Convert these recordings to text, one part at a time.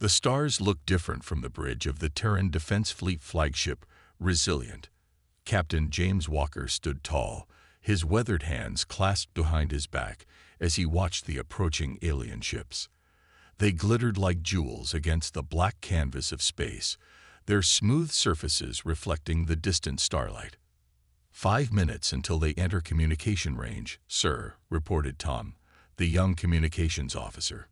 The stars looked different from the bridge of the Terran Defense Fleet flagship, Resilient. Captain James Walker stood tall, his weathered hands clasped behind his back as he watched the approaching alien ships. They glittered like jewels against the black canvas of space, their smooth surfaces reflecting the distant starlight. 5 minutes until they enter communication range, sir, reported Tom, the young communications officer.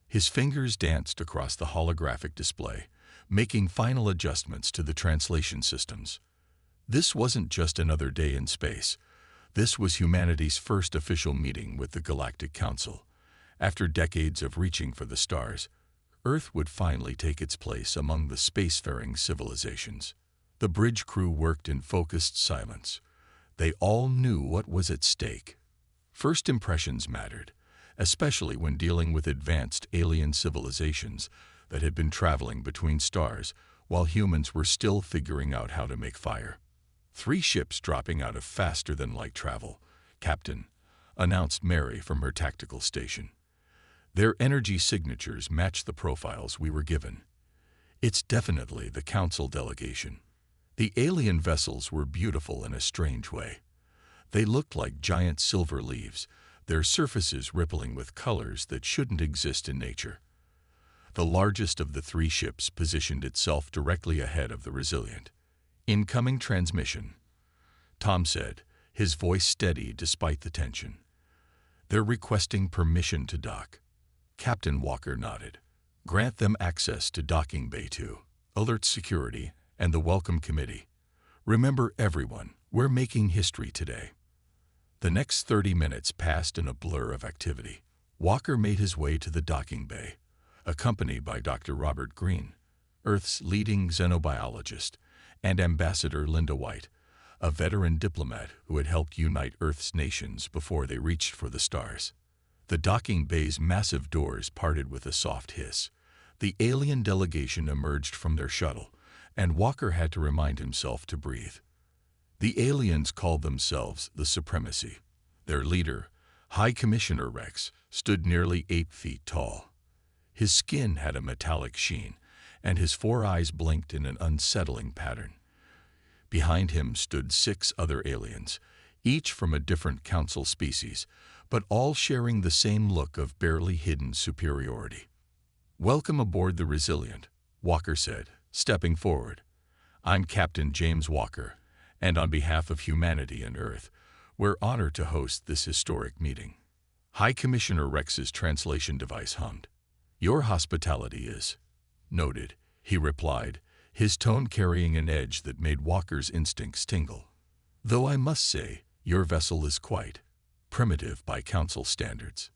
His fingers danced across the holographic display, making final adjustments to the translation systems. This wasn't just another day in space. This was humanity's first official meeting with the Galactic Council. After decades of reaching for the stars, Earth would finally take its place among the spacefaring civilizations. The bridge crew worked in focused silence. They all knew what was at stake. First impressions mattered, especially when dealing with advanced alien civilizations that had been traveling between stars while humans were still figuring out how to make fire. 3 ships dropping out of faster-than-light travel, Captain, announced Mary from her tactical station. Their energy signatures matched the profiles we were given. It's definitely the Council delegation. The alien vessels were beautiful in a strange way. They looked like giant silver leaves, their surfaces rippling with colors that shouldn't exist in nature. The largest of the 3 ships positioned itself directly ahead of the Resilient. Incoming transmission, Tom said, his voice steady despite the tension. They're requesting permission to dock. Captain Walker nodded. Grant them access to Docking Bay 2, Alert Security, and the Welcome Committee. Remember everyone, we're making history today. The next 30 minutes passed in a blur of activity. Walker made his way to the docking bay, accompanied by Dr. Robert Green, Earth's leading xenobiologist, and Ambassador Linda White, a veteran diplomat who had helped unite Earth's nations before they reached for the stars. The docking bay's massive doors parted with a soft hiss. The alien delegation emerged from their shuttle, and Walker had to remind himself to breathe. The aliens called themselves the Supremacy. Their leader, High Commissioner Rex, stood nearly 8 feet tall. His skin had a metallic sheen, and his 4 eyes blinked in an unsettling pattern. Behind him stood 6 other aliens, each from a different council species, but all sharing the same look of barely hidden superiority. "Welcome aboard the Resilient," Walker said, stepping forward. "I'm Captain James Walker, and on behalf of humanity and Earth, we're honored to host this historic meeting." High Commissioner Rex's translation device hummed. "Your hospitality is noted," he replied, his tone carrying an edge that made Walker's instincts tingle. "Though I must say, your vessel is quite primitive by Council standards."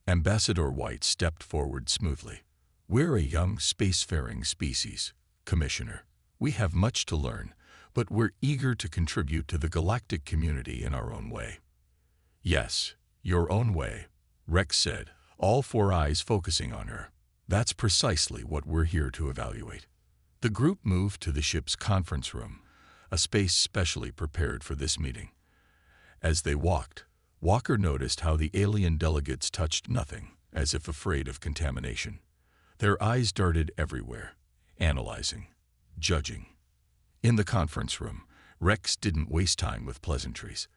Ambassador White stepped forward smoothly. "We're a young spacefaring species, Commissioner. We have much to learn, but we're eager to contribute to the galactic community in our own way." "Yes, your own way," Rex said, all 4 eyes focusing on her. "That's precisely what we're here to evaluate." The group moved to the ship's conference room, a space specially prepared for this meeting. As they walked, Walker noticed how the alien delegates touched nothing, as if afraid of contamination. Their eyes darted everywhere, analyzing, judging. In the conference room, Rex didn't waste time with pleasantries.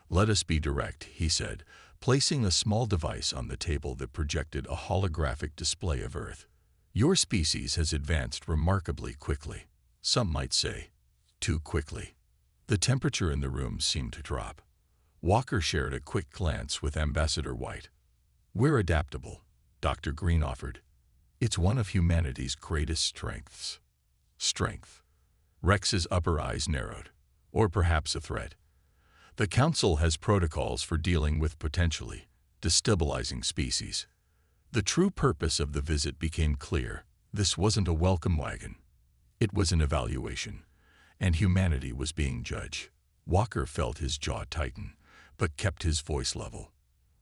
"Let us be direct," he said, placing a small device on the table that projected a holographic display of Earth. "Your species has advanced remarkably quickly. Some might say, too quickly." The temperature in the room seemed to drop. Walker shared a quick glance with Ambassador White. "We're adaptable," Dr. Green offered. "It's one of humanity's greatest strengths." Strength. Rex's upper eyes narrowed. Or perhaps a threat. "The Council has protocols for dealing with potentially destabilizing species." The true purpose of the visit became clear. This wasn't a welcome wagon. It was an evaluation, and humanity was being judged. Walker felt his jaw tighten, but kept his voice level.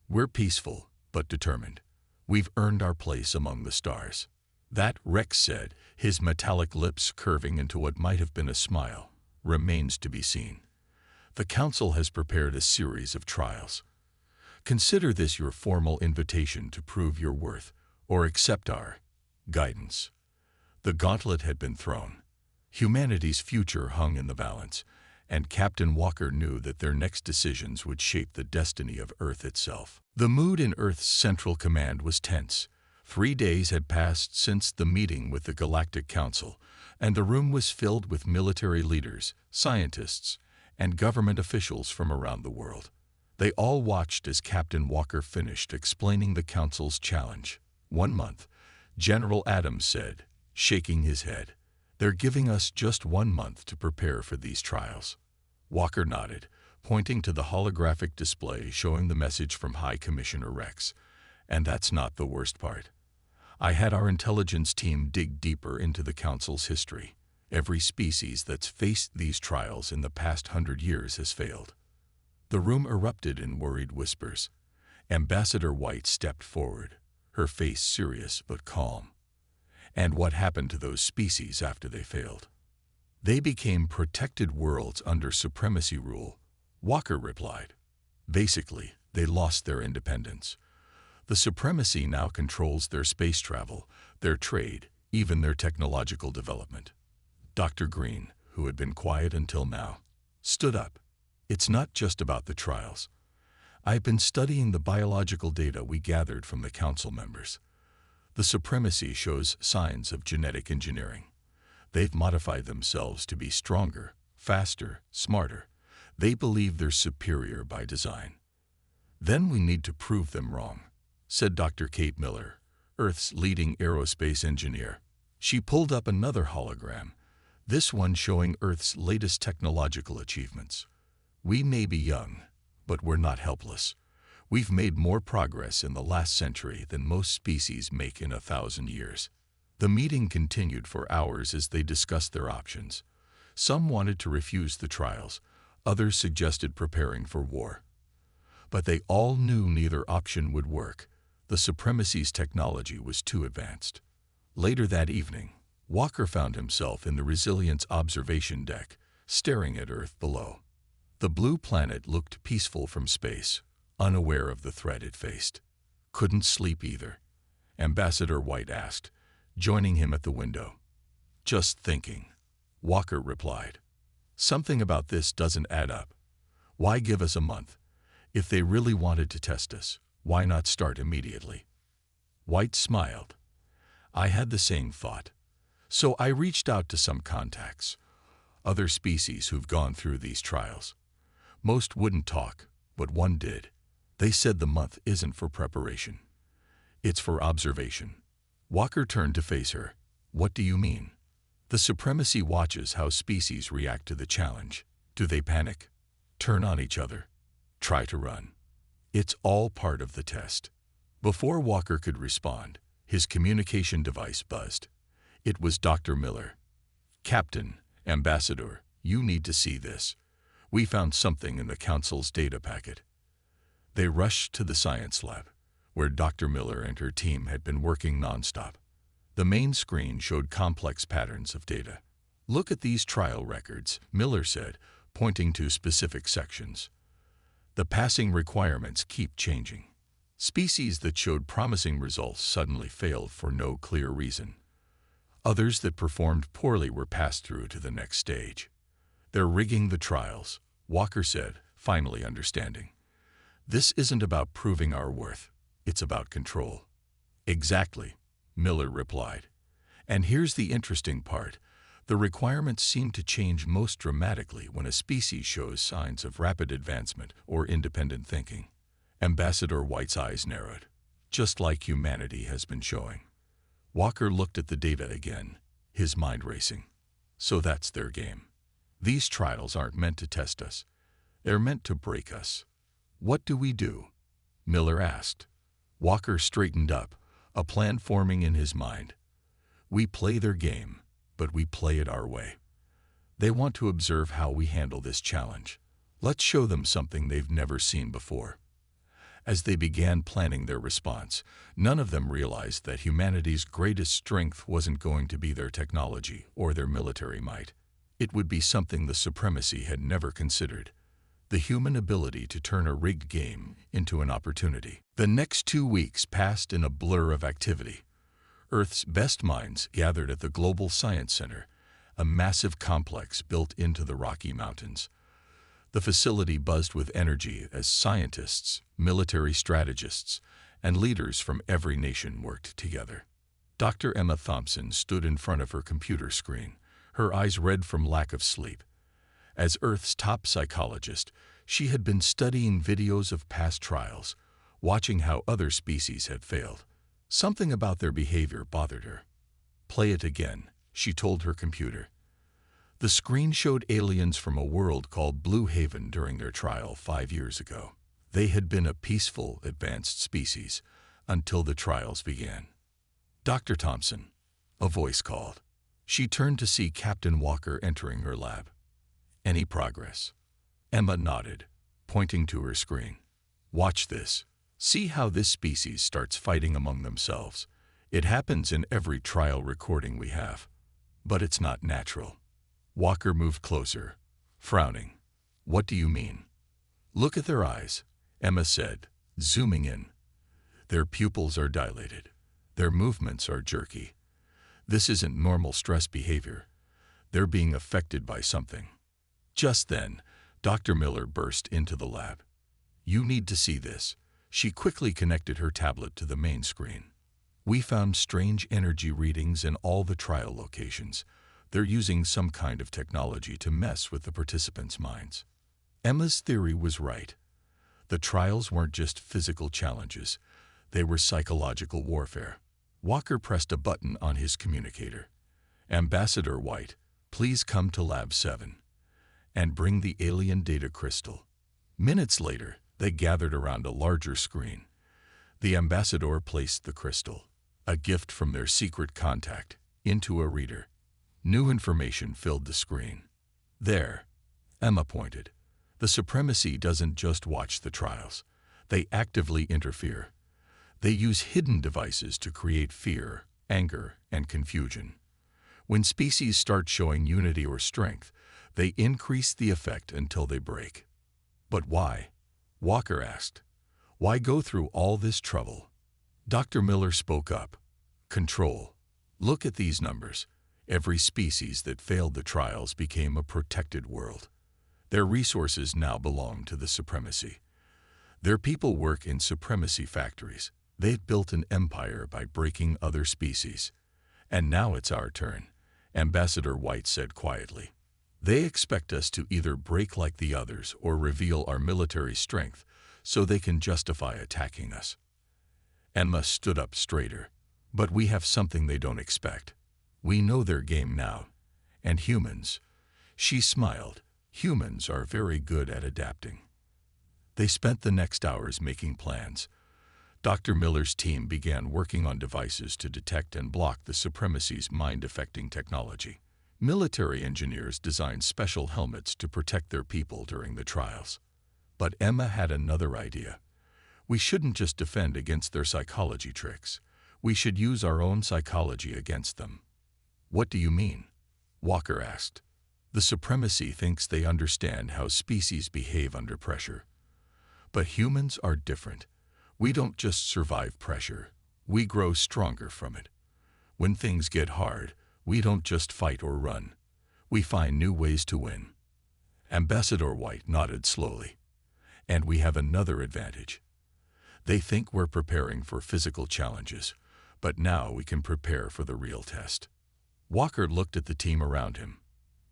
"We're peaceful, but determined. We've earned our place among the stars." "That," Rex said, his metallic lips curving into what might have been a smile, "remains to be seen. The Council has prepared a series of trials. Consider this your formal invitation to prove your worth, or accept our guidance." The gauntlet had been thrown. Humanity's future hung in the balance, and Captain Walker knew that their next decisions would shape the destiny of Earth itself. The mood in Earth's Central Command was tense. 3 days had passed since the meeting with the Galactic Council, and the room was filled with military leaders, scientists, and government officials from around the world. They all watched as Captain Walker finished explaining the Council's challenge. 1 month, General Adams said, shaking his head. They're giving us just 1 month to prepare for these trials. Walker nodded, pointing to the holographic display showing the message from High Commissioner Rex. And that's not the worst part. I had our intelligence team dig deeper into the Council's history. Every species that's faced these trials in the past 100 years has failed. The room erupted in worried whispers. Ambassador White stepped forward, her face serious but calm. And what happened to those species after they failed? They became protected worlds under supremacy rule, Walker replied. Basically, they lost their independence. The supremacy now controls their space travel, their trade, even their technological development. Dr. Green, who had been quiet until now, stood up. It's not just about the trials. I've been studying the biological data we gathered from the Council members. The supremacy shows signs of genetic engineering. They've modified themselves to be stronger, faster, smarter. They believe they're superior by design. Then we need to prove them wrong, said Dr. Kate Miller, Earth's leading aerospace engineer. She pulled up another hologram, this one showing Earth's latest technological achievements. We may be young, but we're not helpless. We've made more progress in the last century than most species make in 1,000 years. The meeting continued for hours as they discussed their options. Some wanted to refuse the trials, others suggested preparing for war. But they all knew neither option would work. The supremacy's technology was too advanced. Later that evening, Walker found himself in the Resilience observation deck, staring at Earth below. The blue planet looked peaceful from space, unaware of the threat it faced. Couldn't sleep either, Ambassador White asked, joining him at the window. Just thinking, Walker replied. Something about this doesn't add up. Why give us a month? If they really wanted to test us, why not start immediately? White smiled. I had the same thought. So I reached out to some contacts, other species who've gone through these trials. Most wouldn't talk, but one did. They said the month isn't for preparation. It's for observation. Walker turned to face her. What do you mean? The supremacy watches how species react to the challenge. Do they panic? Turn on each other? Try to run? It's all part of the test. Before Walker could respond, his communication device buzzed. It was Dr. Miller. Captain, Ambassador, you need to see this. We found something in the Council's data packet. They rushed to the science lab, where Dr. Miller and her team had been working nonstop. The main screen showed complex patterns of data. Look at these trial records, Miller said, pointing to specific sections. The passing requirements keep changing. Species that showed promising results suddenly failed for no clear reason. Others that performed poorly were passed through to the next stage. They're rigging the trials, Walker said, finally understanding. This isn't about proving our worth. It's about control. Exactly, Miller replied. And here's the interesting part. The requirements seem to change most dramatically when a species shows signs of rapid advancement or independent thinking. Ambassador White's eyes narrowed, just like humanity has been showing. Walker looked at the data again, his mind racing. So that's their game. These trials aren't meant to test us. They're meant to break us. What do we do? Miller asked. Walker straightened up, a plan forming in his mind. We play their game, but we play it our way. They want to observe how we handle this challenge. Let's show them something they've never seen before. As they began planning their response, none of them realized that humanity's greatest strength wasn't going to be their technology or their military might. It would be something the supremacy had never considered: the human ability to turn a rigged game into an opportunity. The next 2 weeks passed in a blur of activity. Earth's best minds gathered at the Global Science Center, a massive complex built into the Rocky Mountains. The facility buzzed with energy as scientists, military strategists, and leaders from every nation worked together. Dr. Emma Thompson stood in front of her computer screen, her eyes red from lack of sleep. As Earth's top psychologist, she had been studying videos of past trials, watching how other species had failed. Something about their behavior bothered her. "Play it again," she told her computer. The screen showed aliens from a world called Blue Haven during their trial 5 years ago. They had been a peaceful, advanced species until the trials began. "Dr. Thompson," a voice called. She turned to see Captain Walker entering her lab. "Any progress?" Emma nodded, pointing to her screen. "Watch this. See how this species starts fighting among themselves. It happens in every trial recording we have. But it's not natural." Walker moved closer, frowning. "What do you mean?" "Look at their eyes," Emma said, zooming in. "Their pupils are dilated. Their movements are jerky. This isn't normal stress behavior. They're being affected by something." Just then, Dr. Miller burst into the lab. "You need to see this." She quickly connected her tablet to the main screen. "We found strange energy readings in all the trial locations. They're using some kind of technology to mess with the participants' minds." Emma's theory was right. The trials weren't just physical challenges. They were psychological warfare. Walker pressed a button on his communicator. "Ambassador White, please come to Lab 7 and bring the alien data crystal." Minutes later, they gathered around a larger screen. The ambassador placed the crystal, a gift from their secret contact, into a reader. New information filled the screen. "There," Emma pointed. "The supremacy doesn't just watch the trials. They actively interfere. They use hidden devices to create fear, anger, and confusion. When species start showing unity or strength, they increase the effect until they break." "But why?" Walker asked. "Why go through all this trouble?" Dr. Miller spoke up. "Control. Look at these numbers. Every species that failed the trials became a protected world. Their resources now belong to the supremacy. Their people work in supremacy factories. They've built an empire by breaking other species. And now it's our turn," Ambassador White said quietly. "They expect us to either break like the others or reveal our military strength so they can justify attacking us." Emma stood up straighter. "But we have something they don't expect. We know their game now. And humans," she smiled, "humans are very good at adapting." They spent the next hours making plans. Dr. Miller's team began working on devices to detect and block the supremacy's mind-affecting technology. Military engineers designed special helmets to protect their people during the trials. But Emma had another idea. "We shouldn't just defend against their psychology tricks. We should use our own psychology against them." "What do you mean?" Walker asked. "The supremacy thinks they understand how species behave under pressure. But humans are different. We don't just survive pressure. We grow stronger from it. When things get hard, we don't just fight or run. We find new ways to win." Ambassador White nodded slowly. "And we have another advantage. They think we're preparing for physical challenges, but now we can prepare for the real test." Walker looked at the team around him.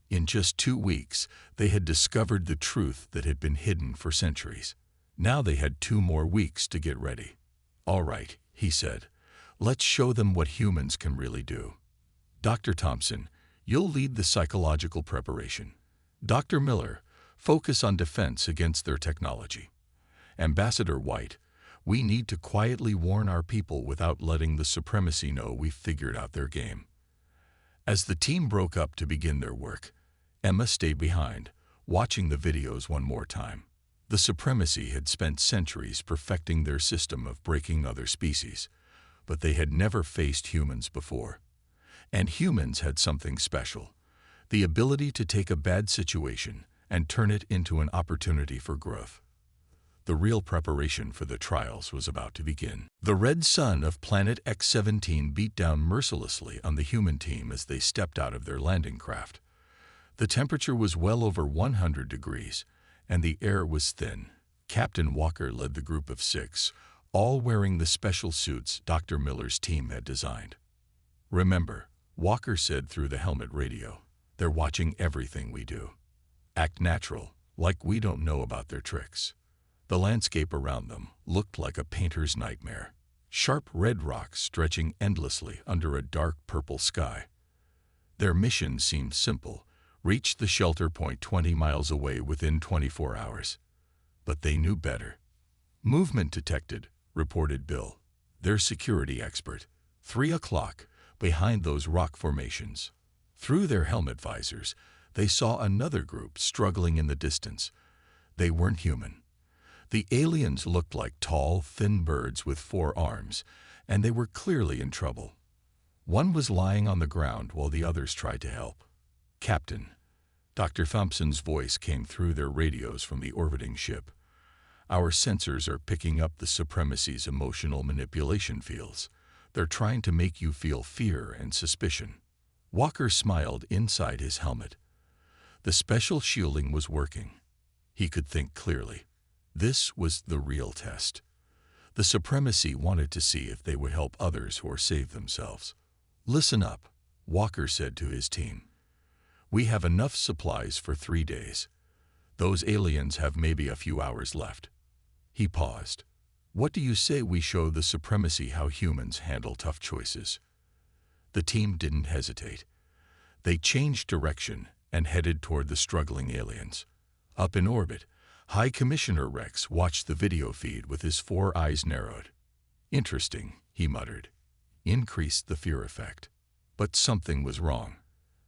In just 2 weeks, they had discovered the truth that had been hidden for centuries. Now they had 2 more weeks to get ready. "All right," he said. "Let's show them what humans can really do. Dr. Thompson, you'll lead the psychological preparation. Dr. Miller, focus on defense against their technology. Ambassador White, we need to quietly warn our people without letting the supremacy know we've figured out their game." As the team broke up to begin their work, Emma stayed behind, watching the videos one more time. The supremacy had spent centuries perfecting their system of breaking other species, but they had never faced humans before. And humans had something special: the ability to take a bad situation and turn it into an opportunity for growth. The real preparation for the trials was about to begin. The red sun of planet X-17 beat down mercilessly on the human team as they stepped out of their landing craft. The temperature was well over 100 degrees, and the air was thin. Captain Walker led the group of 6, all wearing the special suits Dr. Miller's team had designed. "Remember," Walker said through the helmet radio, "they're watching everything we do. Act natural, like we don't know about their tricks." The landscape around them looked like a painter's nightmare. Sharp red rocks stretching endlessly under a dark purple sky. Their mission seemed simple: reach the shelter point 20 miles away within 24 hours. But they knew better. "Movement detected," reported Bill, their security expert. 3 o'clock, behind those rock formations. Through their helmet visors, they saw another group struggling in the distance. They weren't human. The aliens looked like tall, thin birds with 4 arms, and they were clearly in trouble. One was lying on the ground while the others tried to help. "Captain," Dr. Thompson's voice came through their radios from the orbiting ship. "Our sensors are picking up the Supremacy's emotional manipulation fields. They're trying to make you feel fear and suspicion." Walker smiled inside his helmet. The special shielding was working. He could think clearly. This was the real test. The Supremacy wanted to see if they would help others or save themselves. "Listen up," Walker said to his team. "We have enough supplies for 3 days. Those aliens have maybe a few hours left." He paused. "What do you say we show the Supremacy how humans handle tough choices?" The team didn't hesitate. They changed direction and headed toward the struggling aliens. Up in orbit, High Commissioner Rex watched the video feed with his 4 eyes narrowed. "Interesting," he muttered. "Increased the fear effect." But something was wrong.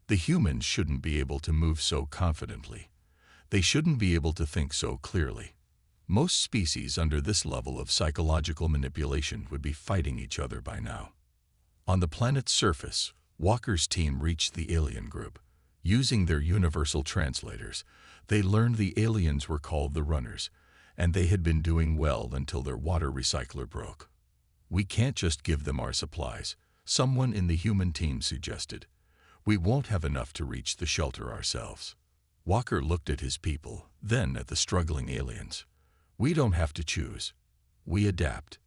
The humans shouldn't be able to move so confidently. They shouldn't be able to think so clearly. Most species under this level of psychological manipulation would be fighting each other by now. On the planet's surface, Walker's team reached the alien group. Using their universal translators, they learned the aliens were called the Runners, and they had been doing well until their water recycler broke. "We can't just give them our supplies," someone in the human team suggested. "We won't have enough to reach the shelter ourselves." Walker looked at his people, then at the struggling aliens. "We don't have to choose. We adapt."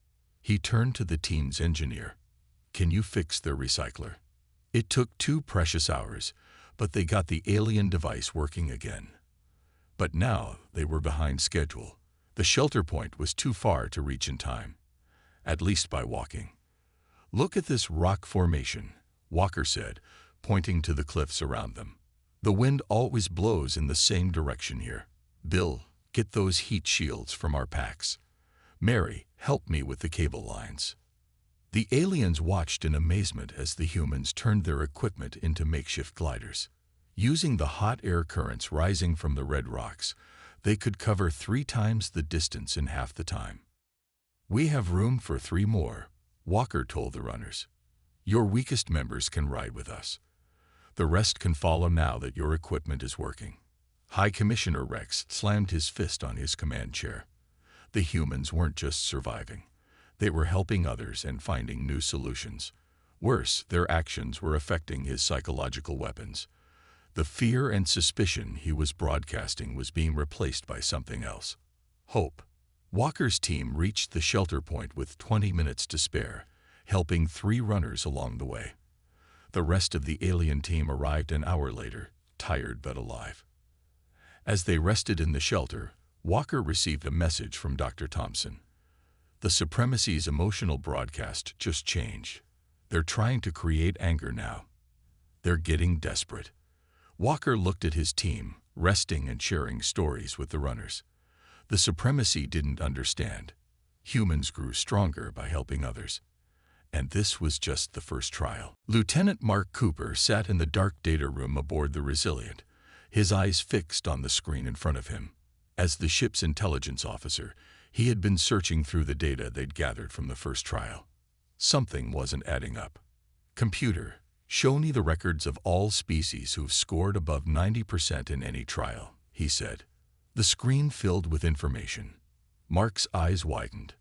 He turned to the team's engineer. "Can you fix their recycler?" It took 2 precious hours, but they got the alien device working again. But now they were behind schedule. The shelter point was too far to reach in time, at least by walking. "Look at this rock formation," Walker said, pointing to the cliffs around them. "The wind always blows in the same direction here. Bill, get those heat shields from our packs. Mary, help me with the cable lines." The aliens watched in amazement as the humans turned their equipment into makeshift gliders. Using the hot air currents rising from the red rocks, they could cover 3 times the distance in half the time. "We have room for 3 more," Walker told the runners. "Your weakest members can ride with us. The rest can follow now that your equipment is working." High Commissioner Rex slammed his fist on his command chair. The humans weren't just surviving. They were helping others and finding new solutions. Worse, their actions were affecting his psychological weapons. The fear and suspicion he was broadcasting was being replaced by something else. Hope. Walker's team reached the shelter point with 20 minutes to spare, helping 3 runners along the way. The rest of the alien team arrived an hour later, tired but alive. As they rested in the shelter, Walker received a message from Dr. Thompson. "The Supremacy's emotional broadcast just changed. They're trying to create anger now. They're getting desperate." Walker looked at his team, resting and sharing stories with the runners. The Supremacy didn't understand. Humans grew stronger by helping others. And this was just the first trial. Lieutenant Mark Cooper sat in the dark data room aboard the Resilient, his eyes fixed on the screen in front of him. As the ship's intelligence officer, he had been searching through the data they'd gathered from the first trial. Something wasn't adding up. "Computer, show me the records of all species who've scored above 90% in any trial," he said. The screen filled with information. Mark's eyes widened.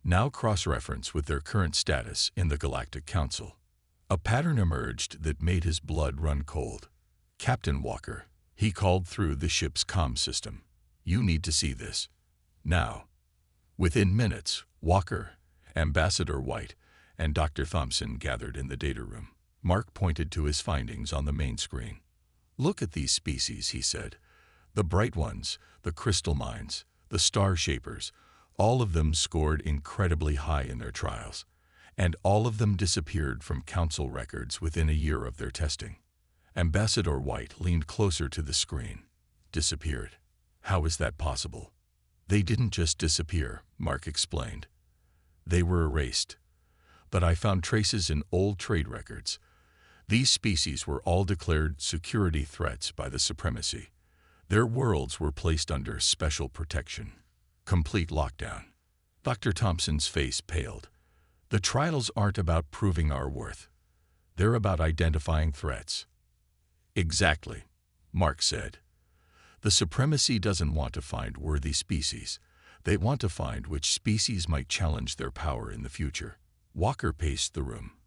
Now cross-reference with their current status in the Galactic Council. A pattern emerged that made his blood run cold. "Captain Walker," he called through the ship's comm system. "You need to see this. Now." Within minutes, Walker, Ambassador White, and Dr. Thompson gathered in the data room. Mark pointed to his findings on the main screen. "Look at these species," he said. "The bright ones, the crystal mines, the star shapers, all of them scored incredibly high in their trials, and all of them disappeared from Council records within a year of their testing." Ambassador White leaned closer to the screen. "Disappeared? How is that possible?" "They didn't just disappear," Mark explained. "They were erased. But I found traces in old trade records. These species were all declared security threats by the Supremacy. Their worlds were placed under special protection. Complete lockdown." Dr. Thompson's face paled. "The trials aren't about proving our worth. They're about identifying threats." "Exactly," Mark said. "The Supremacy doesn't want to find worthy species. They want to find which species might challenge their power in the future." Walker paced the room.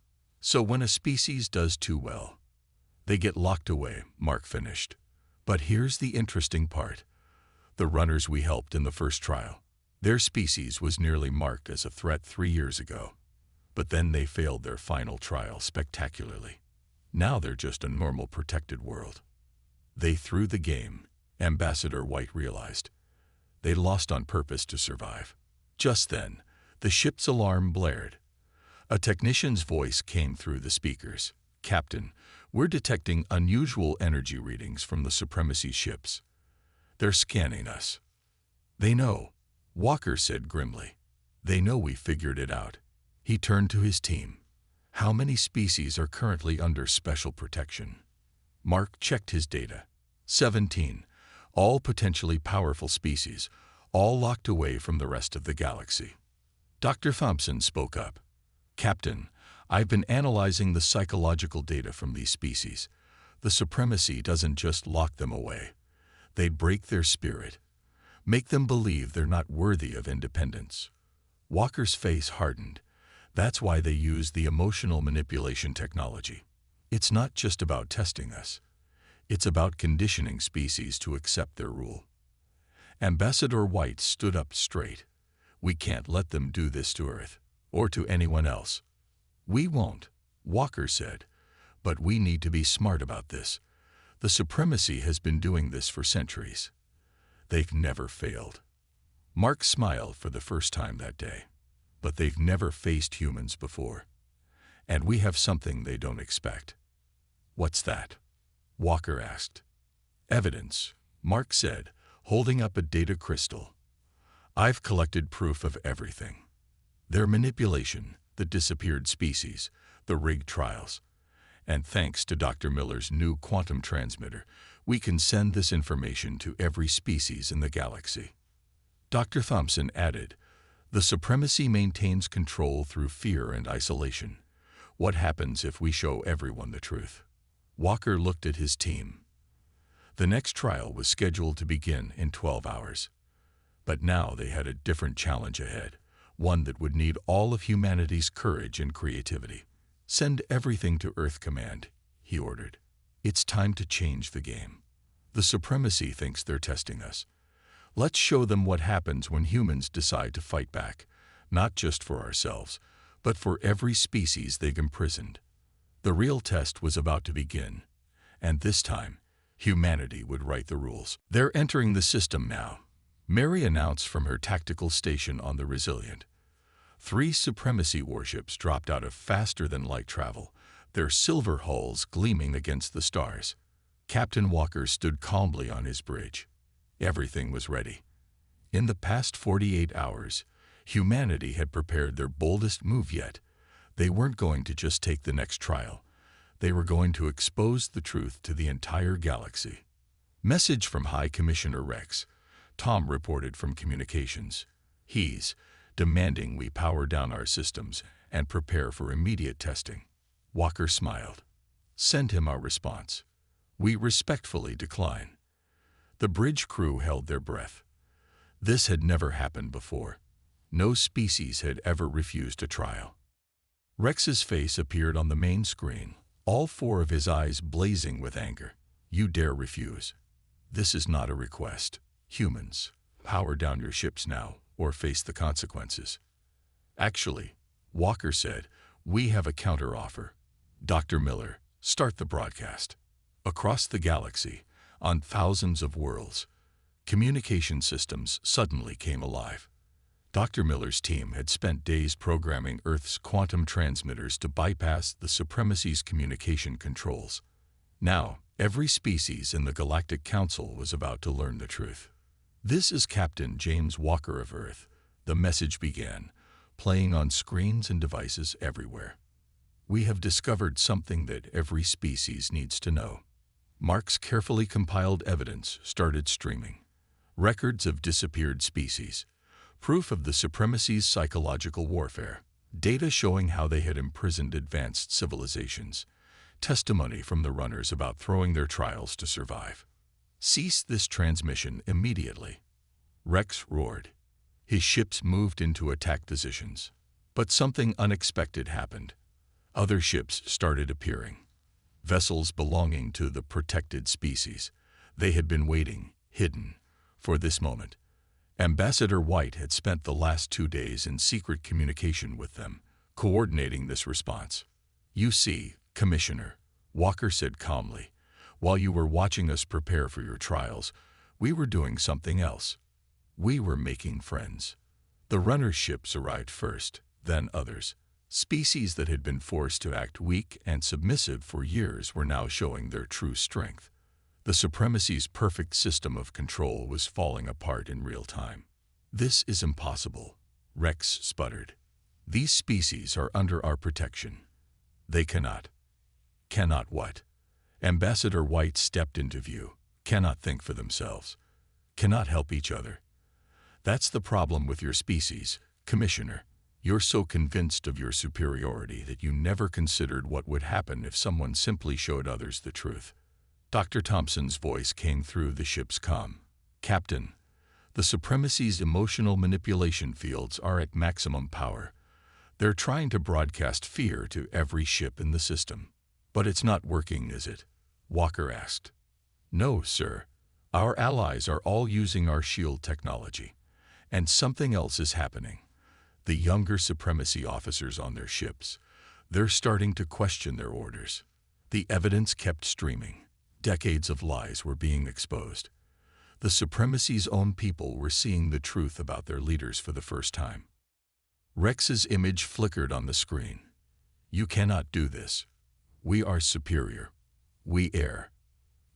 "So when a species does too well, they get locked away," Mark finished. "But here's the interesting part. The runners we helped in the first trial, their species was nearly marked as a threat 3 years ago. But then they failed their final trial spectacularly. Now they're just a normal protected world. They threw the game," Ambassador White realized. "They lost on purpose to survive." Just then, the ship's alarm blared. A technician's voice came through the speakers. "Captain, we're detecting unusual energy readings from the Supremacy ships. They're scanning us." "They know," Walker said grimly. "They know we figured it out." He turned to his team. "How many species are currently under special protection?" Mark checked his data. 17. All potentially powerful species, all locked away from the rest of the galaxy. Dr. Thompson spoke up. "Captain, I've been analyzing the psychological data from these species. The Supremacy doesn't just lock them away. They break their spirit, make them believe they're not worthy of independence." Walker's face hardened. "That's why they use the emotional manipulation technology. It's not just about testing us. It's about conditioning species to accept their rule." Ambassador White stood up straight. "We can't let them do this to Earth, or to anyone else." "We won't," Walker said. "But we need to be smart about this. The Supremacy has been doing this for centuries. They've never failed." Mark smiled for the first time that day. "But they've never faced humans before. And we have something they don't expect." "What's that?" Walker asked. "Evidence," Mark said, holding up a data crystal. "I've collected proof of everything. Their manipulation, the disappeared species, the rigged trials. And thanks to Dr. Miller's new quantum transmitter, we can send this information to every species in the galaxy." Dr. Thompson added, "The Supremacy maintains control through fear and isolation. What happens if we show everyone the truth?" Walker looked at his team. The next trial was scheduled to begin in 12 hours. But now they had a different challenge ahead, one that would need all of humanity's courage and creativity. "Send everything to Earth Command," he ordered. "It's time to change the game. The Supremacy thinks they're testing us. Let's show them what happens when humans decide to fight back, not just for ourselves, but for every species they've imprisoned." The real test was about to begin, and this time, humanity would write the rules. "They're entering the system now," Mary announced from her tactical station on the Resilient. 3 Supremacy warships dropped out of faster-than-light travel, their silver hulls gleaming against the stars. Captain Walker stood calmly on his bridge. Everything was ready. In the past 48 hours, humanity had prepared their boldest move yet. They weren't going to just take the next trial. They were going to expose the truth to the entire galaxy. "Message from High Commissioner Rex," Tom reported from communications. "He's demanding we power down our systems and prepare for immediate testing." Walker smiled. "Send him our response. We respectfully decline." The bridge crew held their breath. This had never happened before. No species had ever refused a trial. Rex's face appeared on the main screen, all four of his eyes blazing with anger. You dare refuse? This is not a request. Humans, power down your ships now, or face the consequences. Actually, Walker said, we have a counteroffer. Dr. Miller, start the broadcast. Across the galaxy, on thousands of worlds, communication systems suddenly came alive. Dr. Miller's team had spent days programming Earth's quantum transmitters to bypass the Supremacy's communication controls. Now, every species in the Galactic Council was about to learn the truth. This is Captain James Walker of Earth, the message began, playing on screens and devices everywhere. We have discovered something that every species needs to know. Mark's carefully compiled evidence started streaming. Records of disappeared species, proof of the Supremacy's psychological warfare, data showing how they had imprisoned advanced civilizations, testimony from the runners about throwing their trials to survive. Cease this transmission immediately. Rex roared. His ships moved into attack positions. But something unexpected happened. Other ships started appearing. Vessels belonging to the protected species. They had been waiting, hidden, for this moment. Ambassador White had spent the last 2 days in secret communication with them, coordinating this response. You see, Commissioner, Walker said calmly, while you were watching us prepare for your trials, we were doing something else. We were making friends. The runner ships arrived first, then others. Species that had been forced to act weak and submissive for years were now showing their true strength. The Supremacy's perfect system of control was falling apart in real time. This is impossible, Rex sputtered. These species are under our protection. They cannot. Cannot what? Ambassador White stepped into view. Cannot think for themselves. Cannot help each other. That's the problem with your species, Commissioner. You're so convinced of your superiority that you never considered what would happen if someone simply showed others the truth. Dr. Thompson's voice came through the ship's comm. Captain, the Supremacy's emotional manipulation fields are at maximum power. They're trying to broadcast fear to every ship in the system. But it's not working, is it? Walker asked. No, sir. Our allies are all using our shield technology. And something else is happening. The younger Supremacy officers on their ships, they're starting to question their orders. The evidence kept streaming. Decades of lies were being exposed. The Supremacy's own people were seeing the truth about their leaders for the first time. Rex's image flickered on the screen. You cannot do this. We are superior. We err.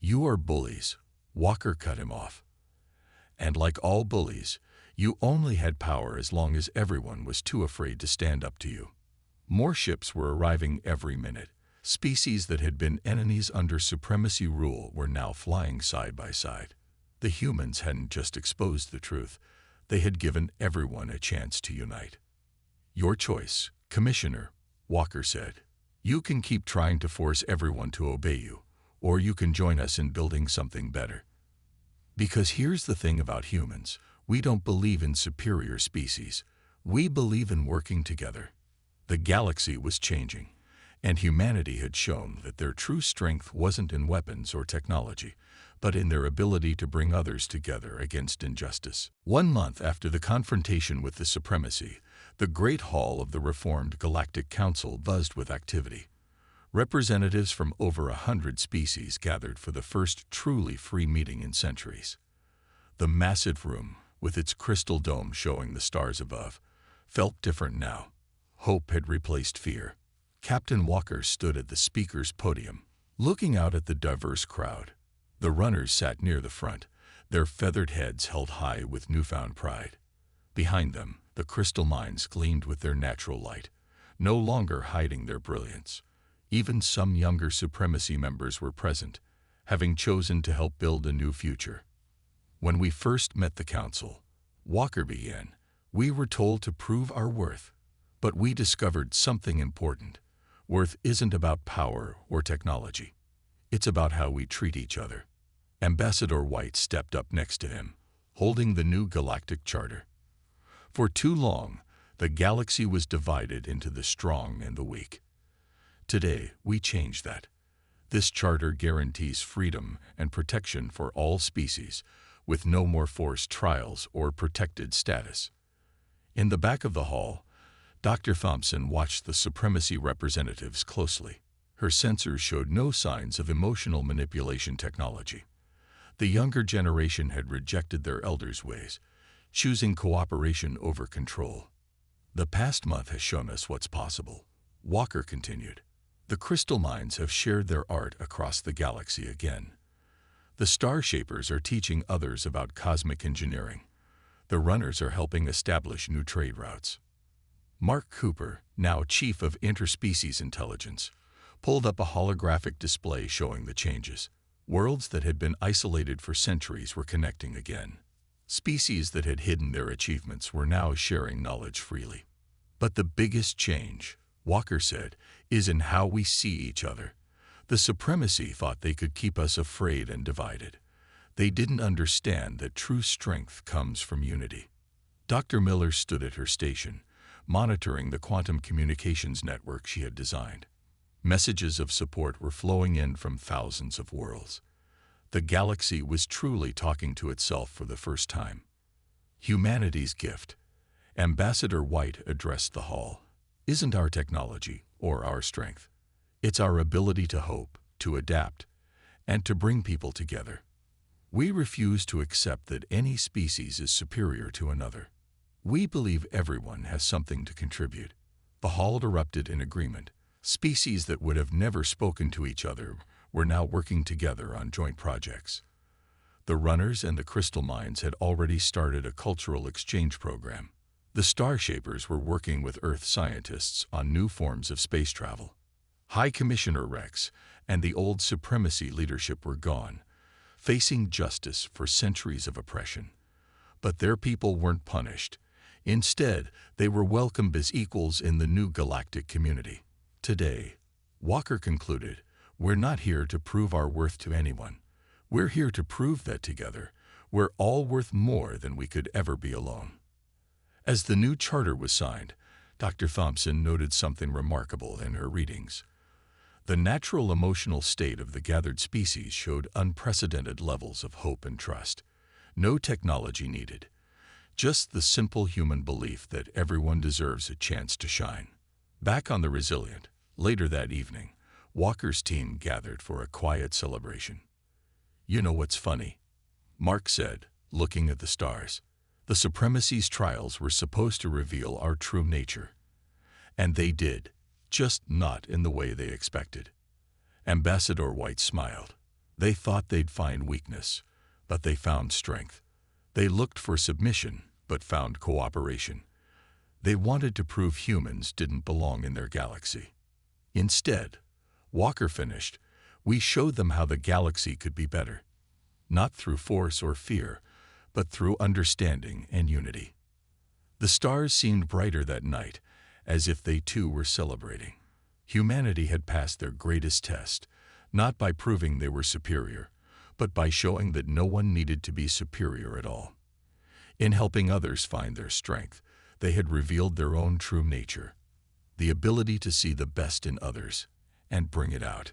You are bullies. Walker cut him off. And like all bullies, you only had power as long as everyone was too afraid to stand up to you. More ships were arriving every minute. Species that had been enemies under Supremacy rule were now flying side by side. The humans hadn't just exposed the truth. They had given everyone a chance to unite. Your choice, Commissioner, Walker said. You can keep trying to force everyone to obey you, or you can join us in building something better. Because here's the thing about humans. We don't believe in superior species. We believe in working together. The galaxy was changing, and humanity had shown that their true strength wasn't in weapons or technology, but in their ability to bring others together against injustice. 1 month after the confrontation with the Supremacy, the Great Hall of the Reformed Galactic Council buzzed with activity. Representatives from over 100 species gathered for the first truly free meeting in centuries. The massive room, with its crystal dome showing the stars above, felt different now. Hope had replaced fear. Captain Walker stood at the speaker's podium, looking out at the diverse crowd. The runners sat near the front, their feathered heads held high with newfound pride. Behind them, the crystal mines gleamed with their natural light, no longer hiding their brilliance. Even some younger Supremacy members were present, having chosen to help build a new future. When we first met the council, Walker began, we were told to prove our worth. But we discovered something important. Worth isn't about power or technology. It's about how we treat each other. Ambassador White stepped up next to him. holding the new galactic charter. For too long, the galaxy was divided into the strong and the weak. Today, we change that. This charter guarantees freedom and protection for all species, with no more forced trials or protected status. In the back of the hall, Dr. Thompson watched the supremacy representatives closely. Her sensors showed no signs of emotional manipulation technology. The younger generation had rejected their elders' ways, choosing cooperation over control. The past month has shown us what's possible, Walker continued. The crystal mines have shared their art across the galaxy again. The star shapers are teaching others about cosmic engineering. The runners are helping establish new trade routes. Mark Cooper, now chief of interspecies intelligence, pulled up a holographic display showing the changes. Worlds that had been isolated for centuries were connecting again. Species that had hidden their achievements were now sharing knowledge freely. But the biggest change, Walker said, is in how we see each other. The supremacy thought they could keep us afraid and divided. They didn't understand that true strength comes from unity. Dr. Miller stood at her station, monitoring the quantum communications network she had designed. Messages of support were flowing in from thousands of worlds. The galaxy was truly talking to itself for the first time. Humanity's gift. Ambassador White addressed the hall. Isn't our technology or our strength. It's our ability to hope, to adapt, and to bring people together. We refuse to accept that any species is superior to another. We believe everyone has something to contribute. The hall erupted in agreement. Species that would have never spoken to each other were now working together on joint projects. The runners and the crystal mines had already started a cultural exchange program. The star shapers were working with Earth scientists on new forms of space travel. High Commissioner Rex and the old supremacy leadership were gone, facing justice for centuries of oppression. But their people weren't punished. Instead, they were welcomed as equals in the new galactic community. Today, Walker concluded, we're not here to prove our worth to anyone. We're here to prove that together, we're all worth more than we could ever be alone. As the new charter was signed, Dr. Thompson noted something remarkable in her readings. The natural emotional state of the gathered species showed unprecedented levels of hope and trust. No technology needed, just the simple human belief that everyone deserves a chance to shine. Back on the Resilient, later that evening, Walker's team gathered for a quiet celebration. You know what's funny? Mark said, looking at the stars. The supremacy's trials were supposed to reveal our true nature. And they did, just not in the way they expected. Ambassador White smiled. They thought they'd find weakness, but they found strength. They looked for submission, but found cooperation. They wanted to prove humans didn't belong in their galaxy. Instead, Walker finished, we showed them how the galaxy could be better. Not through force or fear, but through understanding and unity. The stars seemed brighter that night, as if they too were celebrating. Humanity had passed their greatest test, not by proving they were superior, but by showing that no one needed to be superior at all. In helping others find their strength, they had revealed their own true nature, the ability to see the best in others and bring it out.